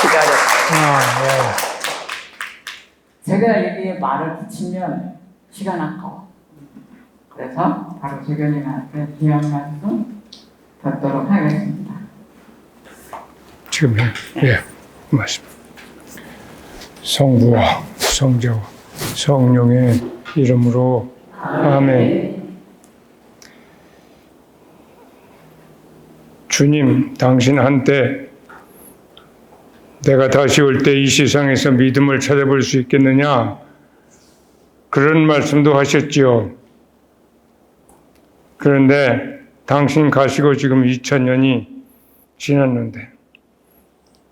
기다렸어요. 제가 여기에 말을 붙이면 시간 아까워. 그래서 바로 주교님한테 귀한 말씀 듣도록 하겠습니다. 지금 말씀. 성부와 성자와 성령의 이름으로 아멘. 주님, 당신 한때 내가 다시 올 때 이 세상에서 믿음을 찾아볼 수 있겠느냐? 그런 말씀도 하셨지요. 그런데 당신 가시고 지금 2000년이 지났는데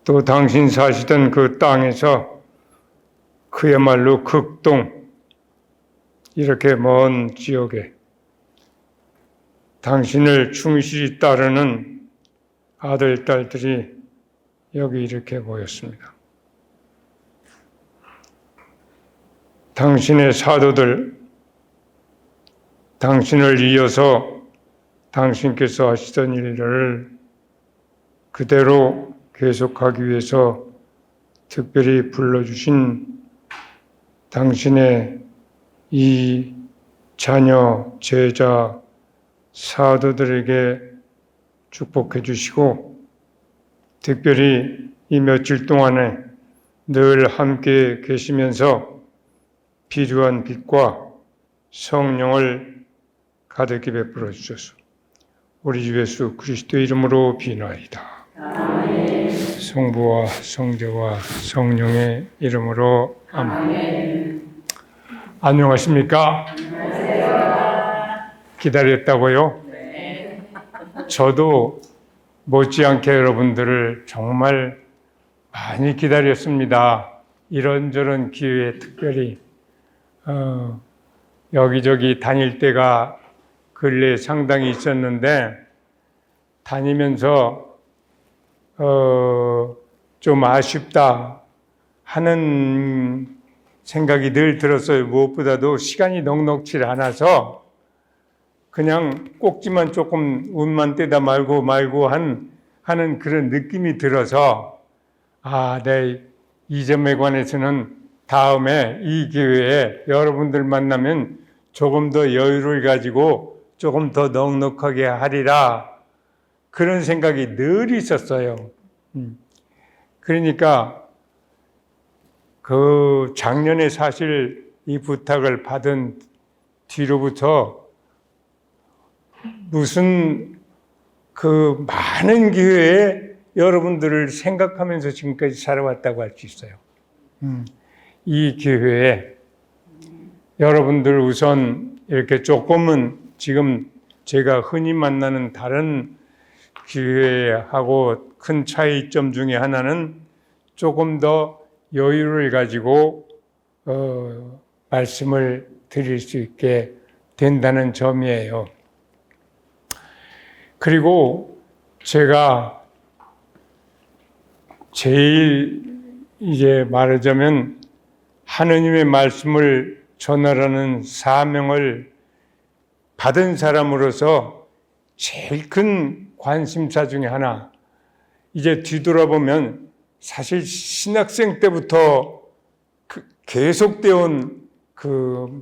또 당신 사시던 그 땅에서 그야말로 극동, 이렇게 먼 지역에 당신을 충실히 따르는 아들, 딸들이 여기 이렇게 모였습니다. 당신의 사도들, 당신을 이어서 당신께서 하시던 일들을 그대로 계속하기 위해서 특별히 불러주신 당신의 이 자녀, 제자, 사도들에게 축복해 주시고 특별히 이 며칠 동안에 늘 함께 계시면서 필요한 빛과 성령을 가득히 베풀어 주소서. 우리 주 예수 그리스도의 이름으로 비나이다. 아멘. 성부와 성자와 성령의 이름으로 아멘. 안녕하십니까? 안녕하세요. 기다렸다고요? 네. 저도 못지않게 여러분들을 정말 많이 기다렸습니다. 이런저런 기회에 특별히 여기저기 다닐 때가 근래에 상당히 있었는데 다니면서 좀 아쉽다 하는 생각이 늘 들었어요. 무엇보다도 시간이 넉넉치 않아서 그냥 꼭지만 조금 운만 떼다 말고 하는 그런 느낌이 들어서 내 이 점에 관해서는 다음에 이 기회에 여러분들 만나면 조금 더 여유를 가지고 조금 더 넉넉하게 하리라 그런 생각이 늘 있었어요. 그러니까 그 작년에 사실 이 부탁을 받은 뒤로부터 무슨 그 많은 기회에 여러분들을 생각하면서 지금까지 살아왔다고 할 수 있어요. 이 기회에 여러분들 우선 이렇게 조금은 지금 제가 흔히 만나는 다른 기회하고 큰 차이점 중에 하나는 조금 더 여유를 가지고 말씀을 드릴 수 있게 된다는 점이에요. 그리고 제가 제일 이제 말하자면 하느님의 말씀을 전하라는 사명을 받은 사람으로서 제일 큰 관심사 중에 하나, 이제 뒤돌아보면 사실 신학생 때부터 계속되어 온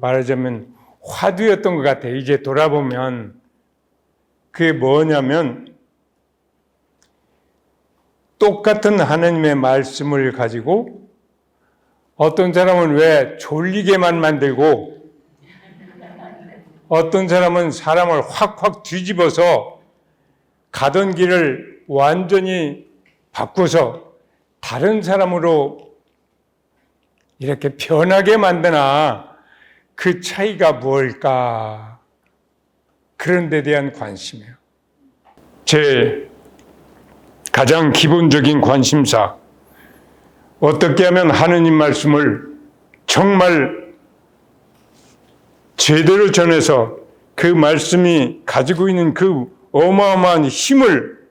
말하자면 화두였던 것 같아요. 이제 돌아보면 그게 뭐냐면 똑같은 하나님의 말씀을 가지고 어떤 사람은 왜 졸리게만 만들고 어떤 사람은 사람을 확확 뒤집어서 가던 길을 완전히 바꿔서 다른 사람으로 이렇게 변하게 만드나, 그 차이가 뭘까? 그런 데 대한 관심이에요. 제 가장 기본적인 관심사, 어떻게 하면 하느님 말씀을 정말 제대로 전해서 그 말씀이 가지고 있는 그 어마어마한 힘을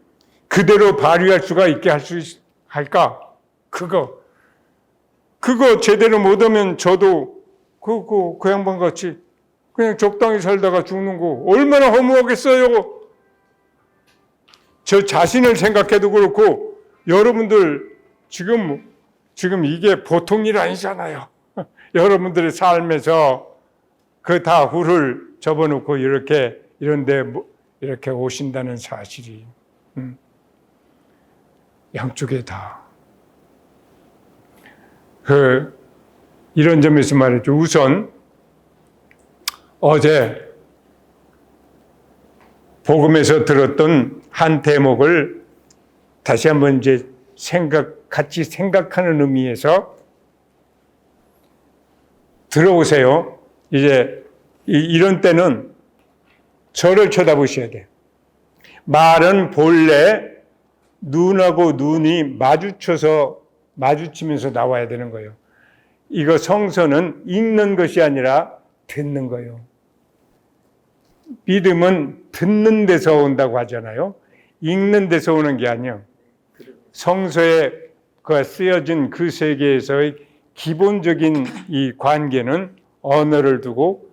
그대로 발휘할 수가 있게 할까? 그거 제대로 못하면 저도 그 양반 같이 그냥 적당히 살다가 죽는 거 얼마나 허무하겠어요. 저 자신을 생각해도 그렇고 여러분들 지금 이게 보통 일 아니잖아요. 여러분들의 삶에서 그 다 후를 접어놓고 이렇게 이런데 이렇게 오신다는 사실이 양쪽에 다 이런 점에서 말이죠. 우선 어제 복음에서 들었던 한 대목을 다시 한번 이제 같이 생각하는 의미에서 들어오세요. 이제 이런 때는 저를 쳐다보셔야 돼요. 말은 본래 눈하고 눈이 마주치면서 나와야 되는 거예요. 이거 성서는 읽는 것이 아니라 듣는 거예요. 믿음은 듣는 데서 온다고 하잖아요. 읽는 데서 오는 게 아니에요. 성서에 쓰여진 그 세계에서의 기본적인 이 관계는 언어를 두고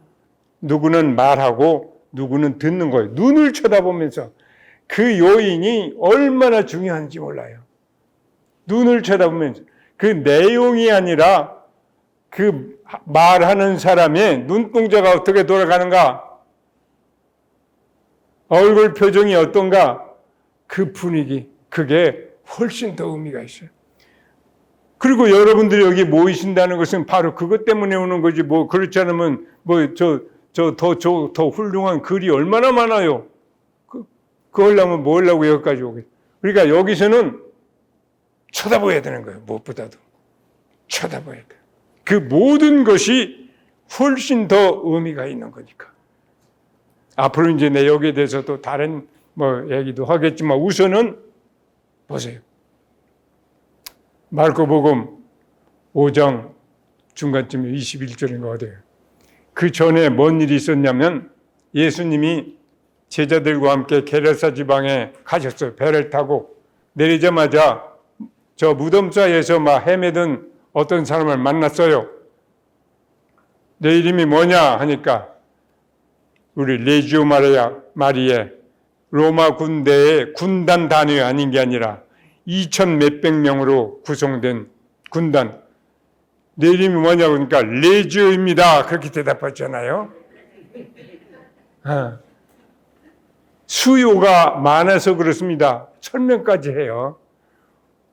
누구는 말하고 누구는 듣는 거예요. 눈을 쳐다보면서 그 요인이 얼마나 중요한지 몰라요. 눈을 쳐다보면서 그 내용이 아니라 그 말하는 사람의 눈동자가 어떻게 돌아가는가, 얼굴 표정이 어떤가, 그 분위기, 그게 훨씬 더 의미가 있어요. 그리고 여러분들이 여기 모이신다는 것은 바로 그것 때문에 오는 거지, 그렇지 않으면 더 훌륭한 글이 얼마나 많아요. 그거 하려면 뭐 하려고 여기까지 오겠어요. 그러니까 여기서는 쳐다봐야 되는 거예요. 무엇보다도 쳐다봐야 돼요. 그 모든 것이 훨씬 더 의미가 있는 거니까. 앞으로 이제 내 여기에 대해서도 다른 얘기도 하겠지만 우선은 보세요. 마르코복음 5장 중간쯤에 21절인가 어디예요. 그 전에 뭔 일이 있었냐면 예수님이 제자들과 함께 게라사 지방에 가셨어요. 배를 타고 내리자마자 저 무덤 사이에서 막 헤매던 어떤 사람을 만났어요. 내 이름이 뭐냐 하니까 우리 레지오 마리에 로마 군대의 군단 단위 아닌 게 아니라 2,000 몇백 명으로 구성된 군단. 내 이름이 뭐냐고 그러니까 레지오입니다. 그렇게 대답했잖아요. 수요가 많아서 그렇습니다. 설명까지 해요.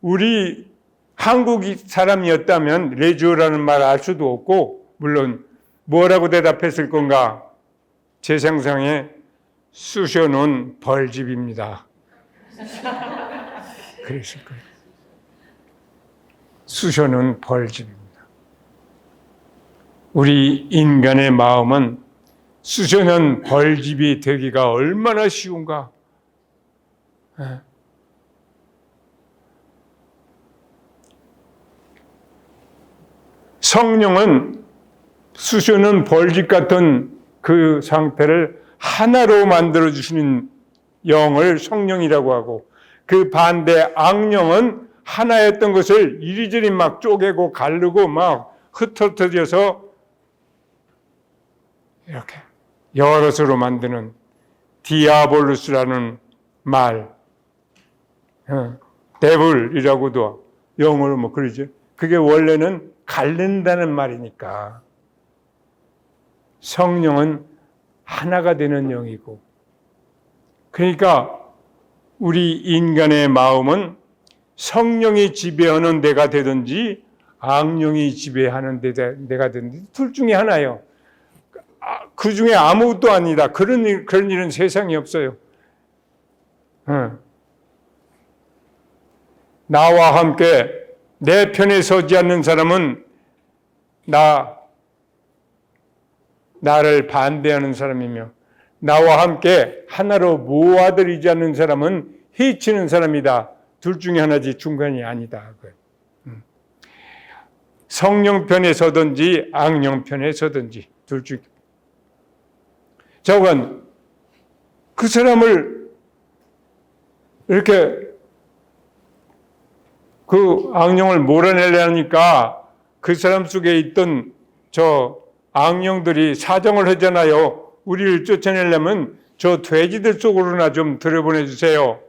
우리 한국 사람이었다면 레지오라는 말 알 수도 없고, 물론 뭐라고 대답했을 건가? 제 상상에 쑤셔놓은 벌집입니다. 그랬을 거예요. 쑤셔놓은 벌집입니다. 우리 인간의 마음은 쑤셔놓은 벌집이 되기가 얼마나 쉬운가? 성령은 쑤셔놓은 벌집 같은 그 상태를 하나로 만들어주시는 영을 성령이라고 하고, 그 반대 악령은 하나였던 것을 이리저리 막 쪼개고 가르고 막 흩어뜨려서 이렇게 여럿으로 만드는 디아볼루스라는 말, 데블이라고도 영어로 그러죠. 그게 원래는 갈른다는 말이니까 성령은 하나가 되는 영이고, 그러니까 우리 인간의 마음은 성령이 지배하는 데가 되든지 악령이 지배하는 데가 되든지 둘 중에 하나예요. 그 중에 아무것도 아니다. 그런 일은 세상에 없어요. 나와 함께 내 편에 서지 않는 사람은 나를 반대하는 사람이며, 나와 함께 하나로 모아들이지 않는 사람은 해치는 사람이다. 둘 중에 하나지 중간이 아니다. 성령 편에 서든지 악령 편에 서든지 둘 중. 저건 그 사람을 이렇게 그 악령을 몰아내려니까 그 사람 속에 있던 저 악령들이 사정을 하잖아요. 우리를 쫓아내려면 저 돼지들 속으로나 좀 들여보내 주세요.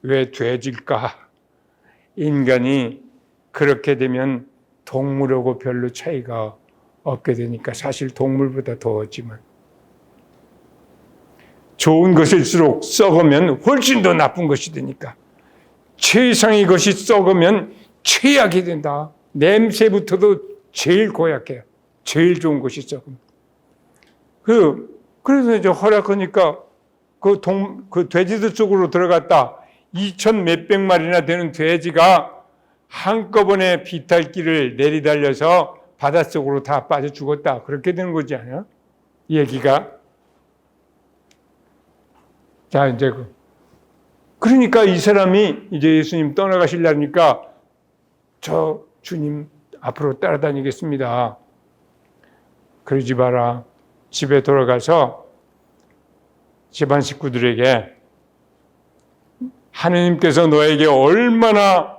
왜 돼지일까? 인간이 그렇게 되면 동물하고 별로 차이가 없게 되니까 사실 동물보다 더하지만 좋은 것일수록 썩으면 훨씬 더 나쁜 것이 되니까 최상의 것이 썩으면 최악이 된다. 냄새부터도 제일 고약해요. 제일 좋은 것이 썩으면. 그래서 이제 허락하니까 그 돼지들 쪽으로 들어갔다. 2,000 몇백 마리나 되는 돼지가 한꺼번에 비탈길을 내리달려서 바닷속으로 다 빠져 죽었다. 그렇게 되는 거지 않아요? 얘기가. 자, 이제 그러니까 이 사람이 이제 예수님 떠나가시려니까 저 주님 앞으로 따라다니겠습니다. 그러지 마라. 집에 돌아가서 집안 식구들에게 하느님께서 너에게 얼마나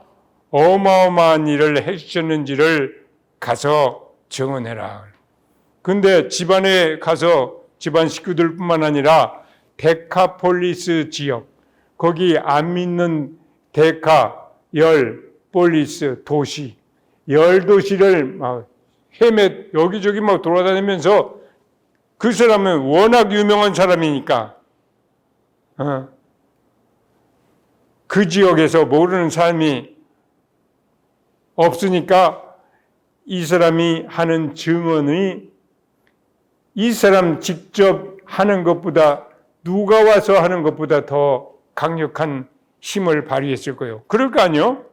어마어마한 일을 해주셨는지를 가서 증언해라. 근데 집안에 가서 집안 식구들뿐만 아니라 데카폴리스 지역, 거기 안 믿는 데카, 폴리스, 도시, 10도시를 막 여기저기 막 돌아다니면서 그 사람은 워낙 유명한 사람이니까 그 지역에서 모르는 사람이 없으니까 이 사람이 하는 증언이 이 사람 직접 하는 것보다 누가 와서 하는 것보다 더 강력한 힘을 발휘했을 거예요. 그럴 거 아니에요?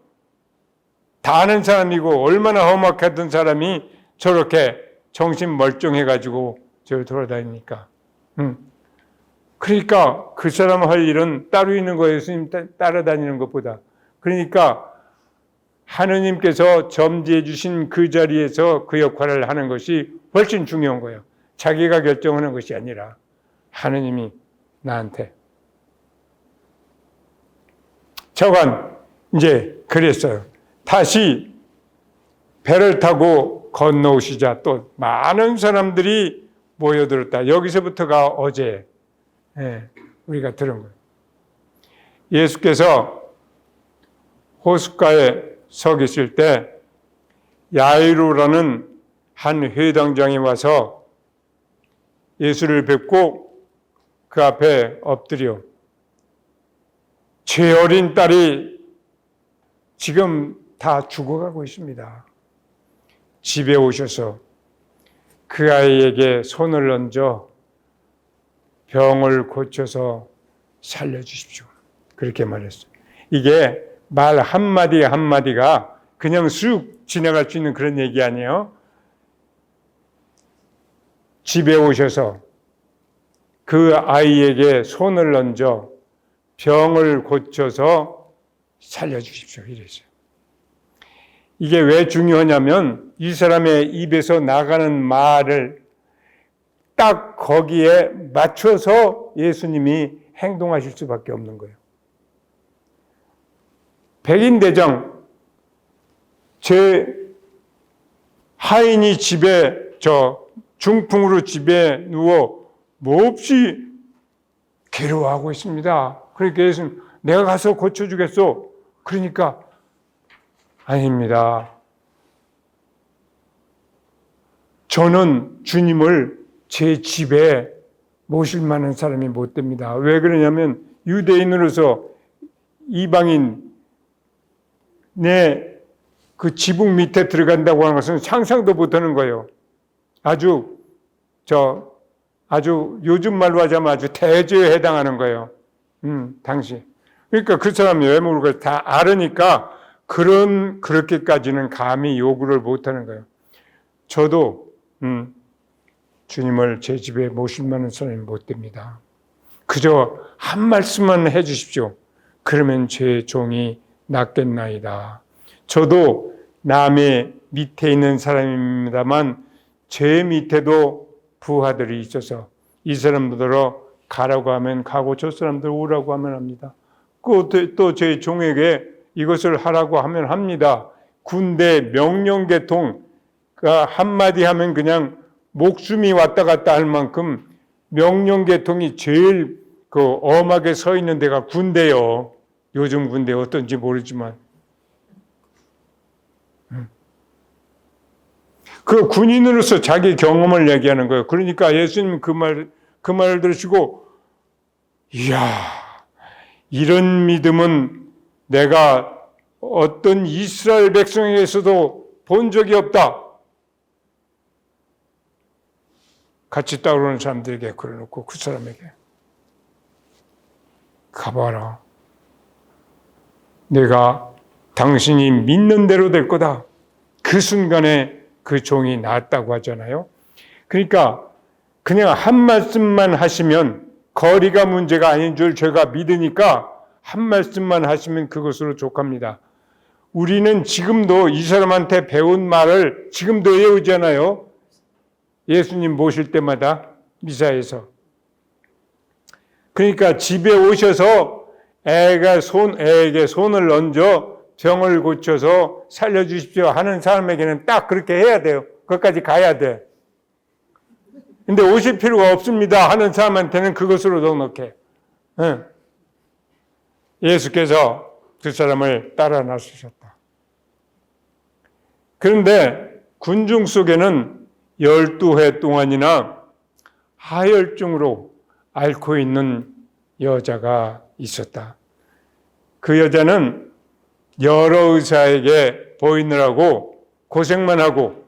다 아는 사람이고 얼마나 험악했던 사람이 저렇게 정신 멀쩡해가지고 저 돌아다니니까. 그러니까 그 사람 할 일은 따로 있는 거예요. 예수님 따라다니는 것보다. 그러니까 하느님께서 점지해 주신 그 자리에서 그 역할을 하는 것이 훨씬 중요한 거예요. 자기가 결정하는 것이 아니라 하느님이 나한테. 저간 이제 그랬어요. 다시 배를 타고 건너오시자 또 많은 사람들이 모여들었다. 여기서부터가 어제 우리가 들은 거예요. 예수께서 호숫가에 서 계실 때 야이로라는 한 회당장이 와서 예수를 뵙고 그 앞에 엎드려 제 어린 딸이 지금 다 죽어가고 있습니다. 집에 오셔서 그 아이에게 손을 얹어 병을 고쳐서 살려주십시오. 그렇게 말했어요. 이게 말 한마디 한마디가 그냥 쑥 지나갈 수 있는 그런 얘기 아니에요. 집에 오셔서 그 아이에게 손을 얹어 병을 고쳐서 살려주십시오. 이랬어요. 이게 왜 중요하냐면 이 사람의 입에서 나가는 말을 딱 거기에 맞춰서 예수님이 행동하실 수밖에 없는 거예요. 백인대장, 제 하인이 집에 중풍으로 집에 누워 몹시 괴로워하고 있습니다. 그러니까 예수님, 내가 가서 고쳐주겠소. 그러니까 아닙니다. 저는 주님을 제 집에 모실 만한 사람이 못 됩니다. 왜 그러냐면 유대인으로서 이방인 내 그 지붕 밑에 들어간다고 하는 것은 상상도 못하는 거예요. 아주 요즘 말로 하자면 아주 대죄에 해당하는 거예요. 당시. 그러니까 그 사람이 왜 모르고 다 알으니까 그렇게까지는 감히 요구를 못하는 거예요. 저도 주님을 제 집에 모실 만한 사람이 못 됩니다. 그저 한 말씀만 해 주십시오. 그러면 제 종이 낫겠나이다. 저도 남의 밑에 있는 사람입니다만 제 밑에도 부하들이 있어서 이 사람들로 가라고 하면 가고 저 사람들 오라고 하면 합니다. 또 제 종에게 이것을 하라고 하면 합니다. 군대 명령계통가 한마디 하면 그냥 목숨이 왔다 갔다 할 만큼 명령계통이 제일 엄하게 서 있는 데가 군대요. 요즘 군대 어떤지 모르지만 그 군인으로서 자기 경험을 얘기하는 거예요. 그러니까 예수님 그 말을 들으시고, 이야, 이런 믿음은 내가 어떤 이스라엘 백성에게서도 본 적이 없다. 같이 따라오는 사람들에게 그래놓고 그 사람에게, 가봐라. 내가 당신이 믿는 대로 될 거다. 그 순간에 그 종이 나았다고 하잖아요. 그러니까 그냥 한 말씀만 하시면, 거리가 문제가 아닌 줄 제가 믿으니까 한 말씀만 하시면 그것으로 족합니다. 우리는 지금도 이 사람한테 배운 말을 지금도 외우잖아요. 예수님 모실 때마다 미사에서. 그러니까 집에 오셔서 애에게 손을 얹어 병을 고쳐서 살려주십시오 하는 사람에게는 딱 그렇게 해야 돼요. 거기까지 가야 돼. 근데 오실 필요가 없습니다 하는 사람한테는 그것으로 넉넉해. 예수께서 그 사람을 따라 나서셨다. 그런데 군중 속에는 12해 동안이나 하혈증으로 앓고 있는 여자가 있었다. 그 여자는 여러 의사에게 보이느라고 고생만 하고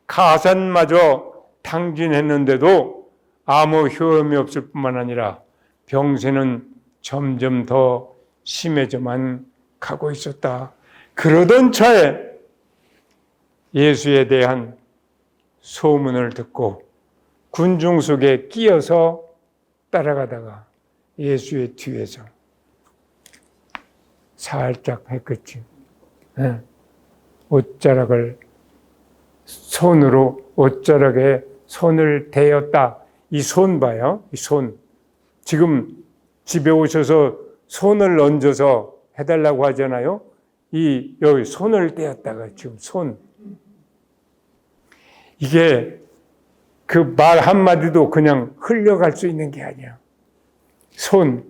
가산마저 탕진했는데도 아무 효험이 없을 뿐만 아니라 병세는 점점 더 심해져만 가고 있었다. 그러던 차에 예수에 대한 소문을 듣고 군중 속에 끼어서 따라가다가 예수의 뒤에서 살짝 했겠지. 옷자락을 손으로 옷자락에 손을 대었다. 이 손 봐요. 이 손. 지금 집에 오셔서 손을 얹어서 해달라고 하잖아요. 여기 손을 떼었다가 지금 손. 이게 그 말 한마디도 그냥 흘려갈 수 있는 게 아니야. 손.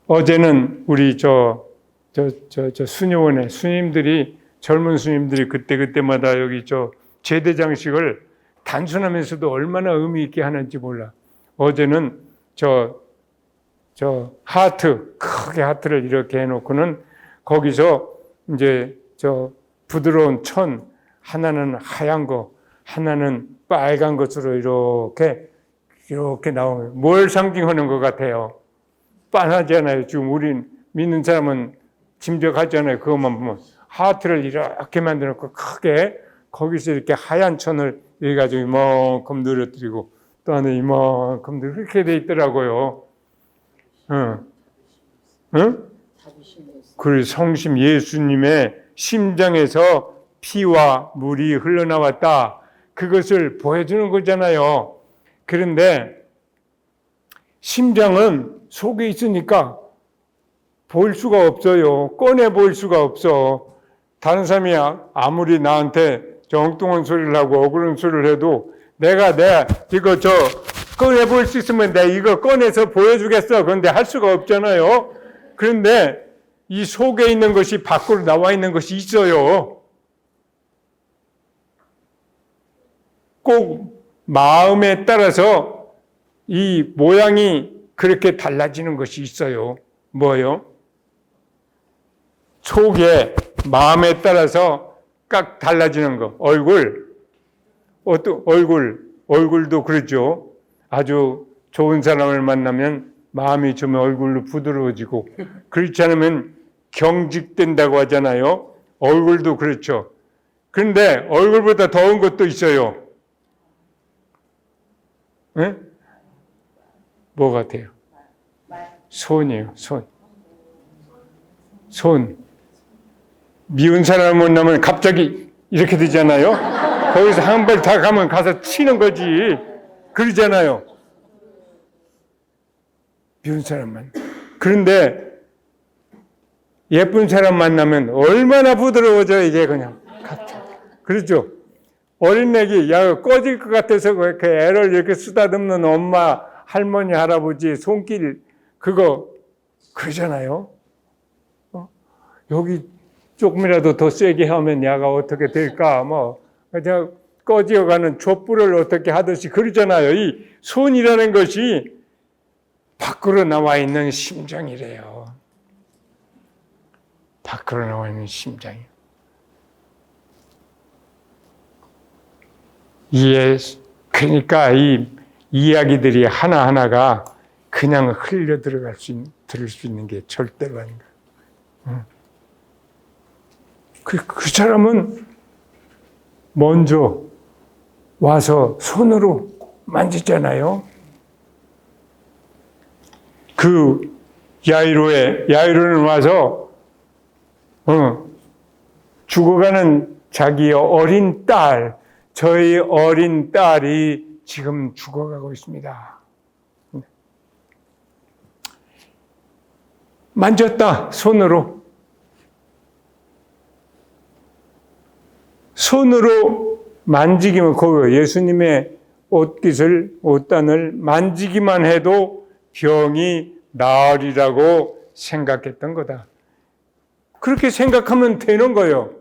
어제는 우리 수녀원에 젊은 스님들이 그때마다 여기 제대장식을 단순하면서도 얼마나 의미 있게 하는지 몰라. 어제는 크게 하트를 이렇게 해놓고는 거기서 이제 부드러운 천, 하나는 하얀 거, 하나는 빨간 것으로 이렇게 나오면 뭘 상징하는 것 같아요? 빤하잖아요. 지금 우린 믿는 사람은 짐작하잖아요. 그것만 보면. 하트를 이렇게 만들어놓고 크게 거기서 이렇게 하얀 천을 해가지고 이만큼 늘어뜨리고 또 안에 이만큼 이렇게 돼 있더라고요. 그 성심 예수님의 심장에서 피와 물이 흘러나왔다. 그것을 보여주는 거잖아요. 그런데 심장은 속에 있으니까 볼 수가 없어요. 꺼내 볼 수가 없어. 다른 사람이 아무리 나한테 엉뚱한 소리를 하고 억울한 소리를 해도 내가 이거 꺼내 볼 수 있으면 내가 이거 꺼내서 보여주겠어. 그런데 할 수가 없잖아요. 그런데 이 속에 있는 것이 밖으로 나와 있는 것이 있어요. 꼭 마음에 따라서 이 모양이 그렇게 달라지는 것이 있어요. 뭐요? 속에 마음에 따라서 각 달라지는 거. 얼굴도 그렇죠. 아주 좋은 사람을 만나면 마음이 좀 얼굴로 부드러워지고, 그렇지 않으면 경직된다고 하잖아요. 얼굴도 그렇죠. 그런데 얼굴보다 더운 것도 있어요. 네? 뭐 같아요? 손이에요. 손. 미운 사람을 만나면 갑자기 이렇게 되잖아요. 거기서 한 발 다 가면 가서 치는 거지. 그러잖아요. 미운 사람만. 그런데 예쁜 사람 만나면 얼마나 부드러워져 이게 그냥. 그렇죠? 어린애기 꺼질 것 같아서 그렇게 애를 이렇게 쓰다듬는 엄마, 할머니, 할아버지 손길 그거 그러잖아요. 여기 조금이라도 더 세게 하면 야가 어떻게 될까? 뭐 그냥 꺼지어가는 촛불을 어떻게 하듯이 그러잖아요. 이 손이라는 것이 밖으로 나와 있는 심장이래요. 밖으로 나와 있는 심장이요. 그러니까 이 이야기들이 하나하나가 그냥 흘려 들을 수 있는 게 절대로 아닌가. 그 사람은 먼저 와서 손으로 만지잖아요. 그 야이로는 와서 죽어가는 자기의 어린 딸, 저희 어린 딸이 지금 죽어가고 있습니다. 만졌다, 손으로. 손으로 만지기만, 그 예수님의 옷단을 만지기만 해도 병이 나으리라고 생각했던 거다. 그렇게 생각하면 되는 거예요.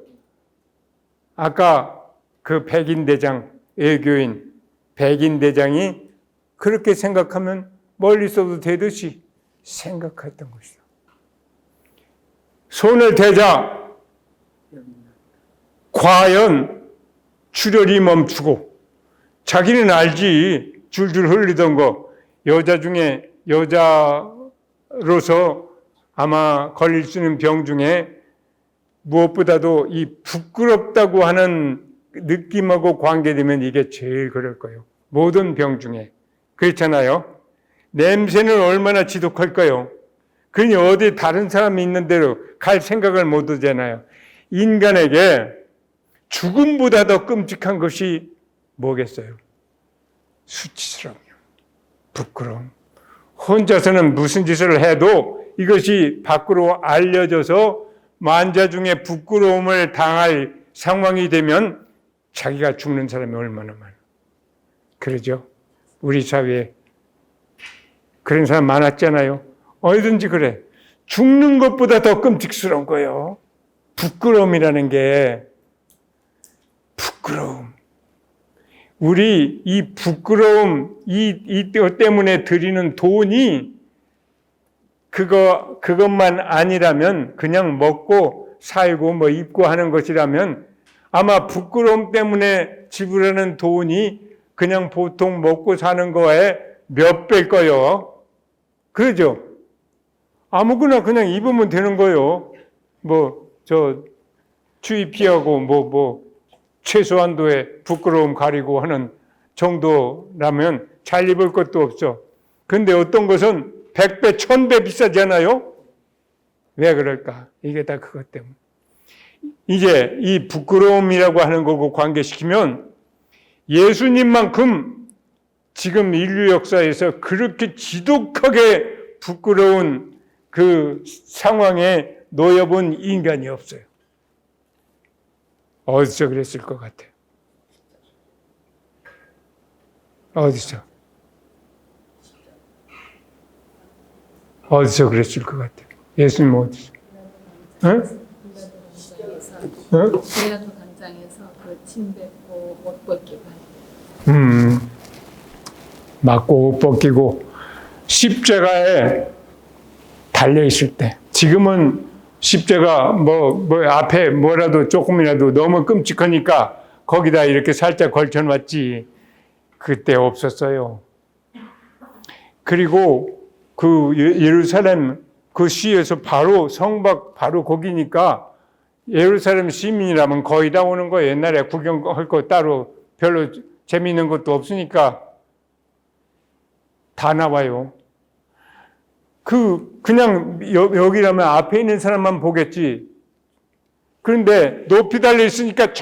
아까 그 백인대장, 외교인 백인대장이 그렇게 생각하면 멀리 있어도 되듯이 생각했던 것이죠. 손을 대자 과연 출혈이 멈추고, 자기는 알지, 줄줄 흘리던 거, 여자 중에 여자로서 아마 걸릴 수 있는 병 중에 무엇보다도 이 부끄럽다고 하는 느낌하고 관계되면 이게 제일 그럴 거예요. 모든 병 중에. 그렇잖아요. 냄새는 얼마나 지독할까요? 그러니 어디 다른 사람이 있는 데로 갈 생각을 못 하잖아요. 인간에게 죽음보다 더 끔찍한 것이 뭐겠어요? 수치스러움이요. 부끄러움. 혼자서는 무슨 짓을 해도 이것이 밖으로 알려져서 만자 중에 부끄러움을 당할 상황이 되면 자기가 죽는 사람이 얼마나 많아. 그러죠? 우리 사회에 그런 사람 많았잖아요. 어디든지 그래. 죽는 것보다 더 끔찍스러운 거예요. 부끄러움이라는 게. 부끄러움. 우리 이 부끄러움, 이 때문에 드리는 돈이 그것만 아니라면, 그냥 먹고 살고 뭐 입고 하는 것이라면 아마 부끄러움 때문에 지불하는 돈이 그냥 보통 먹고 사는 거에 몇 배일 거예요. 그러죠? 아무거나 그냥 입으면 되는 거예요. 추위 피하고 최소한도의 부끄러움 가리고 하는 정도라면 잘 입을 것도 없어. 근데 어떤 것은 100배, 1000배 비싸잖아요? 왜 그럴까? 이게 다 그것 때문에. 이제 이 부끄러움이라고 하는 거고 관계시키면 예수님만큼 지금 인류 역사에서 그렇게 지독하게 부끄러운 그 상황에 놓여본 인간이 없어요. 어디서 그랬을 것 같아요? 어디서 그랬을 것 같아요? 예수님 어디서? 빌라도 광장에서 그 침 뱉고 옷 벗기고 맞고 옷 벗기고 십자가에 달려 있을 때. 지금은 십자가 앞에 뭐라도 조금이라도 너무 끔찍하니까 거기다 이렇게 살짝 걸쳐놨지. 그때 없었어요. 그리고 그 예루살렘 그 시에서 바로 성박 바로 거기니까 예루살렘 시민이라면 거의 다 오는 거예요. 옛날에 구경할 거 따로 별로 재미있는 것도 없으니까 다 나와요. 그냥 여기라면 앞에 있는 사람만 보겠지. 그런데 높이 달려 있으니까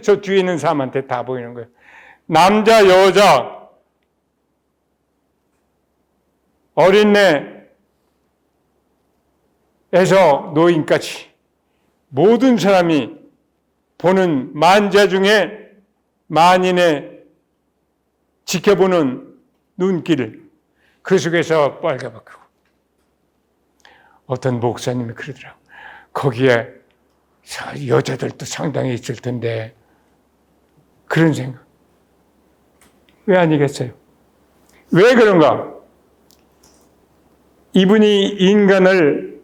저 뒤에 있는 사람한테 다 보이는 거예요. 남자, 여자, 어린애에서 노인까지 모든 사람이 보는 만자 중에 만인의 지켜보는 눈길을 그 속에서 빨가벗고 어떤 목사님이 그러더라고. 거기에 여자들도 상당히 있을 텐데 그런 생각. 왜 아니겠어요? 왜 그런가? 이분이 인간을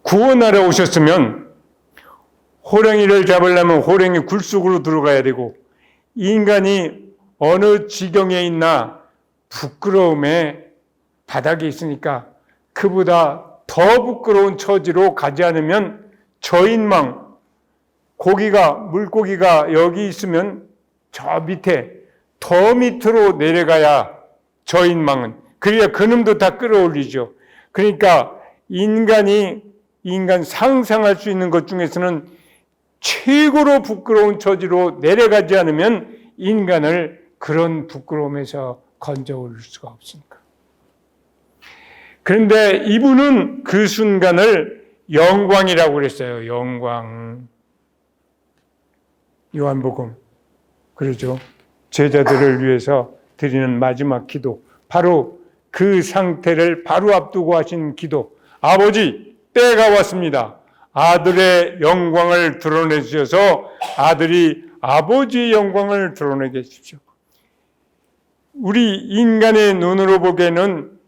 구원하러 오셨으면 호랑이를 잡으려면 호랑이 굴 속으로 들어가야 되고 인간이 어느 지경에 있나 부끄러움의 바닥에 있으니까 그보다 더 부끄러운 처지로 가지 않으면 저인망, 물고기가 여기 있으면 저 밑에 더 밑으로 내려가야 저인망은 그래야 그놈도 다 끌어올리죠. 그러니까 인간 상상할 수 있는 것 중에서는 최고로 부끄러운 처지로 내려가지 않으면 인간을 그런 부끄러움에서 건져 올릴 수가 없으니까. 그런데 이분은 그 순간을 영광이라고 그랬어요. 영광. 요한복음. 그러죠. 제자들을 위해서 드리는 마지막 기도. 바로 그 상태를 바로 앞두고 하신 기도. 아버지, 때가 왔습니다. 아들의 영광을 드러내 주셔서 아들이 아버지의 영광을 드러내게 해주십시오. 우리 인간의 눈으로 보기에는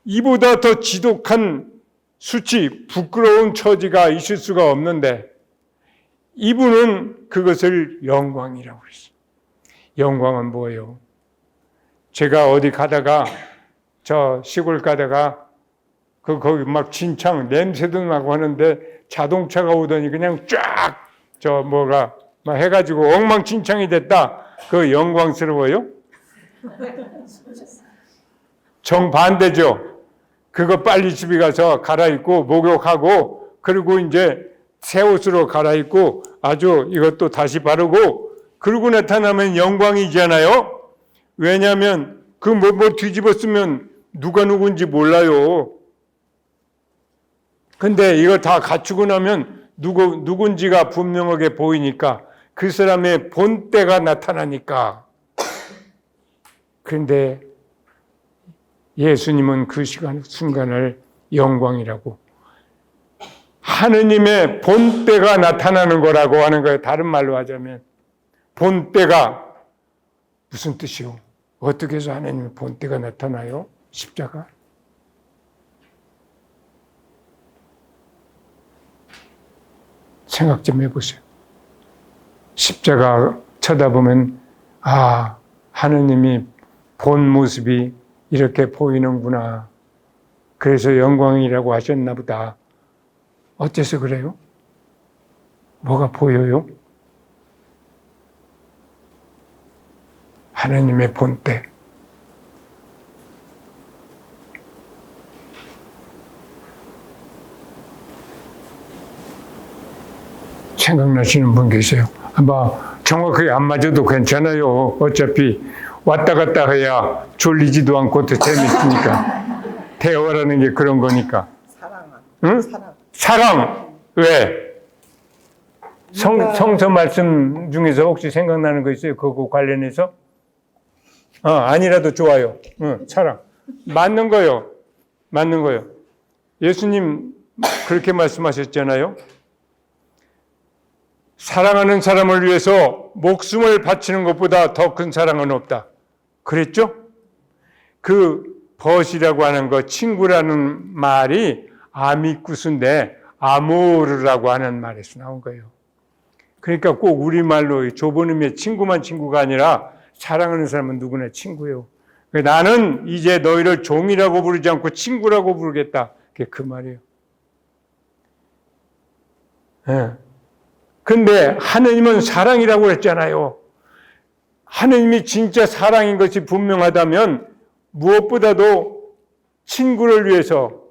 이보다 더 지독한 수치, 부끄러운 처지가 있을 수가 없는데 이분은 그것을 영광이라고 그랬어요. 영광은 뭐예요? 제가 어디 가다가 저 시골 가다가 거기 막 진창 냄새도 나고 하는데 자동차가 오더니 그냥 쫙 막 해가지고 엉망진창이 됐다. 그거 영광스러워요? 정반대죠. 그거 빨리 집에 가서 갈아입고 목욕하고 그리고 이제 새 옷으로 갈아입고 아주 이것도 다시 바르고 그러고 나타나면 영광이잖아요. 왜냐하면 그 뭐 뒤집어 쓰면 누가 누군지 몰라요. 근데 이거 다 갖추고 나면 누군지가 분명하게 보이니까 그 사람의 본때가 나타나니까. 그런데 예수님은 그 순간을 영광이라고 하느님의 본때가 나타나는 거라고 하는 거예요. 다른 말로 하자면 본때가 무슨 뜻이요? 어떻게 해서 하느님의 본때가 나타나요? 십자가? 생각 좀 해보세요. 십자가 쳐다보면 하느님이 본 모습이 이렇게 보이는구나. 그래서 영광이라고 하셨나 보다. 어째서 그래요? 뭐가 보여요? 하느님의 본때. 생각나시는 분 계세요? 정확하게 안 맞아도 괜찮아요. 어차피 왔다 갔다 해야 졸리지도 않고 더 재밌으니까. 대화라는 게 그런 거니까. 응? 사랑. 왜? 성서 말씀 중에서 혹시 생각나는 거 있어요? 그거 관련해서? 아니라도 좋아요. 사랑. 맞는 거요. 예수님 그렇게 말씀하셨잖아요. 사랑하는 사람을 위해서 목숨을 바치는 것보다 더 큰 사랑은 없다. 그랬죠? 그 벗이라고 하는 거, 친구라는 말이 아미쿠스인데 아모르라고 하는 말에서 나온 거예요. 그러니까 꼭 우리말로 좁은 의미의 친구만 친구가 아니라 사랑하는 사람은 누구나 친구예요. 나는 이제 너희를 종이라고 부르지 않고 친구라고 부르겠다. 그게 그 말이에요. 근데 하느님은 사랑이라고 했잖아요. 하느님이 진짜 사랑인 것이 분명하다면 무엇보다도 친구를 위해서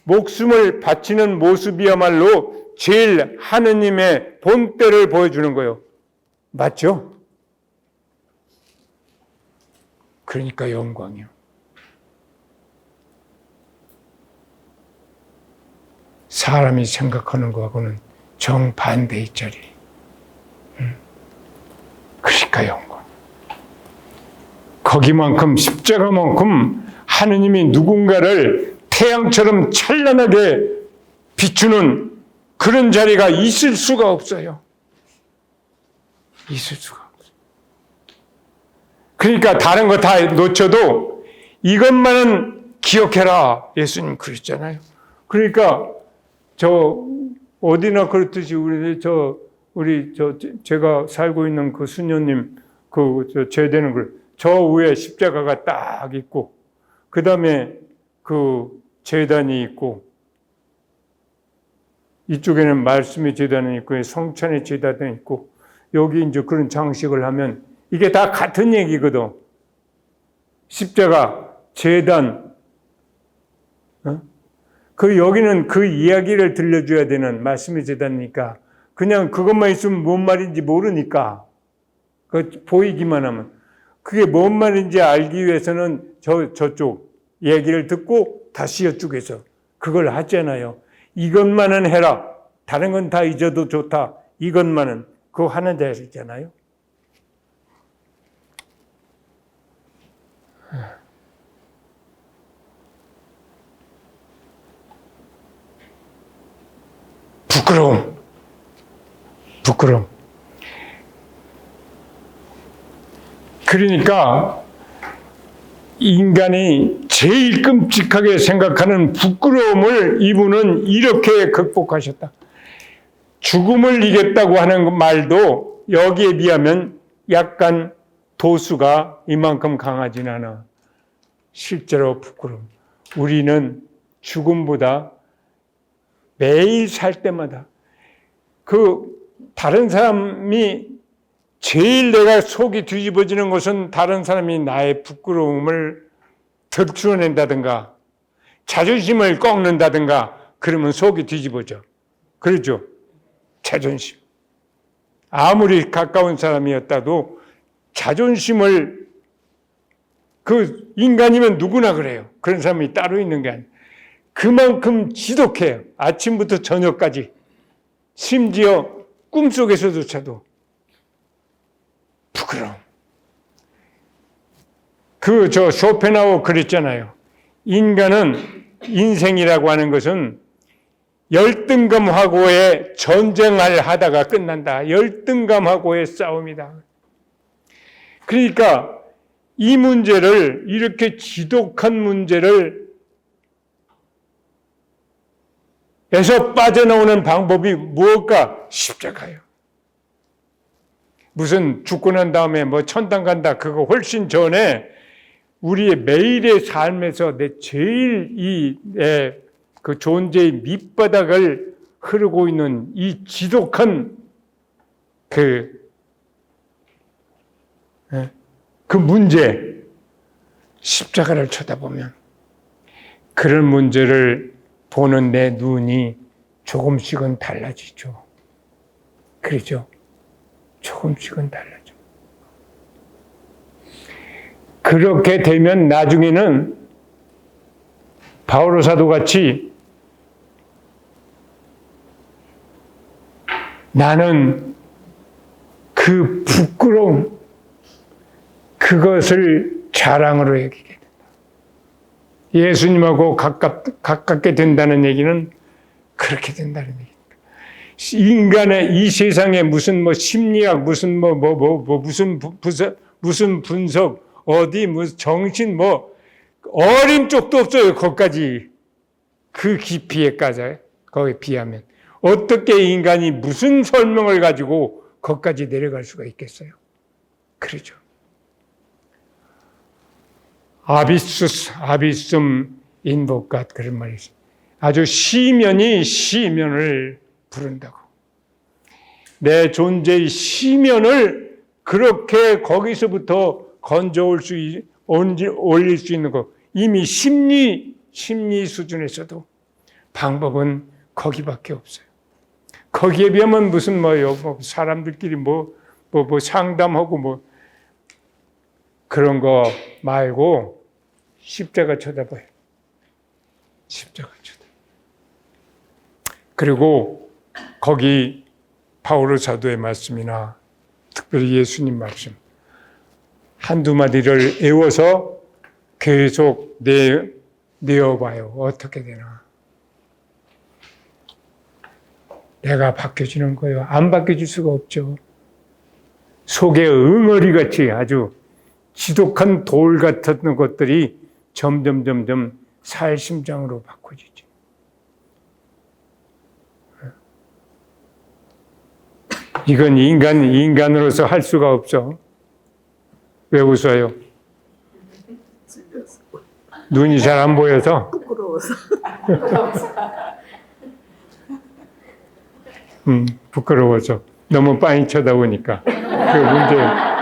목숨을 바치는 모습이야말로 제일 하느님의 본때를 보여주는 거예요. 맞죠? 그러니까 영광이요. 사람이 생각하는 거하고는 정반대의 자리. 그러니까 영광. 거기만큼 십자가만큼 하느님이 누군가를 태양처럼 찬란하게 비추는 그런 자리가 있을 수가 없어요. 있을 수가 없어요. 그러니까 다른 거 다 놓쳐도 이것만은 기억해라. 예수님 그랬잖아요. 그러니까 저 어디나 그렇듯이 제가 살고 있는 그 수녀님 제되는 저 위에 십자가가 딱 있고, 그 다음에 그 제단이 있고, 이쪽에는 말씀의 제단이 있고, 성찬의 제단이 있고, 여기 이제 그런 장식을 하면 이게 다 같은 얘기거든. 십자가, 제단, 여기는 그 이야기를 들려줘야 되는 말씀의 제단이니까, 그냥 그것만 있으면 뭔 말인지 모르니까, 보이기만 하면. 그게 뭔 말인지 알기 위해서는 저쪽 얘기를 듣고 다시 이쪽에서 그걸 하잖아요. 이것만은 해라. 다른 건 다 잊어도 좋다. 이것만은. 그거 하는 자리잖아요. 부끄러움. 그러니까 인간이 제일 끔찍하게 생각하는 부끄러움을 이분은 이렇게 극복하셨다. 죽음을 이겼다고 하는 말도 여기에 비하면 약간 도수가 이만큼 강하진 않아. 실제로 부끄러움. 우리는 죽음보다 매일 살 때마다 다른 사람이 제일 내가 속이 뒤집어지는 것은 다른 사람이 나의 부끄러움을 들추어낸다든가 자존심을 꺾는다든가 그러면 속이 뒤집어져. 그렇죠? 자존심. 아무리 가까운 사람이었다도 자존심을 인간이면 누구나 그래요. 그런 사람이 따로 있는 게 아니에요. 그만큼 지독해요. 아침부터 저녁까지. 심지어 꿈속에서조차도 부끄러움. 쇼펜하우어 그랬잖아요. 인생이라고 하는 것은 열등감하고의 전쟁을 하다가 끝난다. 열등감하고의 싸움이다. 그러니까 이 문제를, 이렇게 지독한 문제를 에서 빠져나오는 방법이 무엇일까? 십자가예요. 무슨 죽고 난 다음에 천당 간다, 그거 훨씬 전에 우리의 매일의 삶에서 제일 그 존재의 밑바닥을 흐르고 있는 이 지독한 그 문제, 십자가를 쳐다보면 그런 문제를 보는 내 눈이 조금씩은 달라지죠. 그렇죠? 조금씩은 달라져. 그렇게 되면 나중에는 바오로 사도 같이 나는 그 부끄러움, 그것을 자랑으로 여기게 된다. 예수님하고 가깝게 된다는 얘기는 그렇게 된다는 얘기입니다. 인간의 이 세상에 무슨 심리학, 무슨 무슨 분석, 어디 무슨 정신 어린 쪽도 없어요. 거기까지 그 깊이에까지 거기에 비하면 어떻게 인간이 무슨 설명을 가지고 거기까지 내려갈 수가 있겠어요? 그러죠. 아비숨 인복갓 그런 말이 있어요. 아주 시면이 시면을 부른다고. 내 존재의 시면을 그렇게 거기서부터 올릴 수 있는 것. 이미 심리 수준에서도 방법은 거기밖에 없어요. 거기에 비하면 무슨 사람들끼리 상담하고 그런 거 말고 십자가 쳐다봐요. 십자가 쳐다. 그리고 거기 바오로 사도의 말씀이나 특별히 예수님 말씀 한두 마디를 외워서 계속 내어봐요. 어떻게 되나. 내가 바뀌어지는 거예요. 안 바뀌어질 수가 없죠. 속에 응어리 같이 아주 지독한 돌 같은 것들이 점점 살심장으로 바꿔지죠. 이건 인간으로서 할 수가 없어. 왜 웃어요? 눈이 잘 안 보여서? 부끄러워서. 부끄러워서. 너무 빤히 쳐다보니까. 그 문제예요.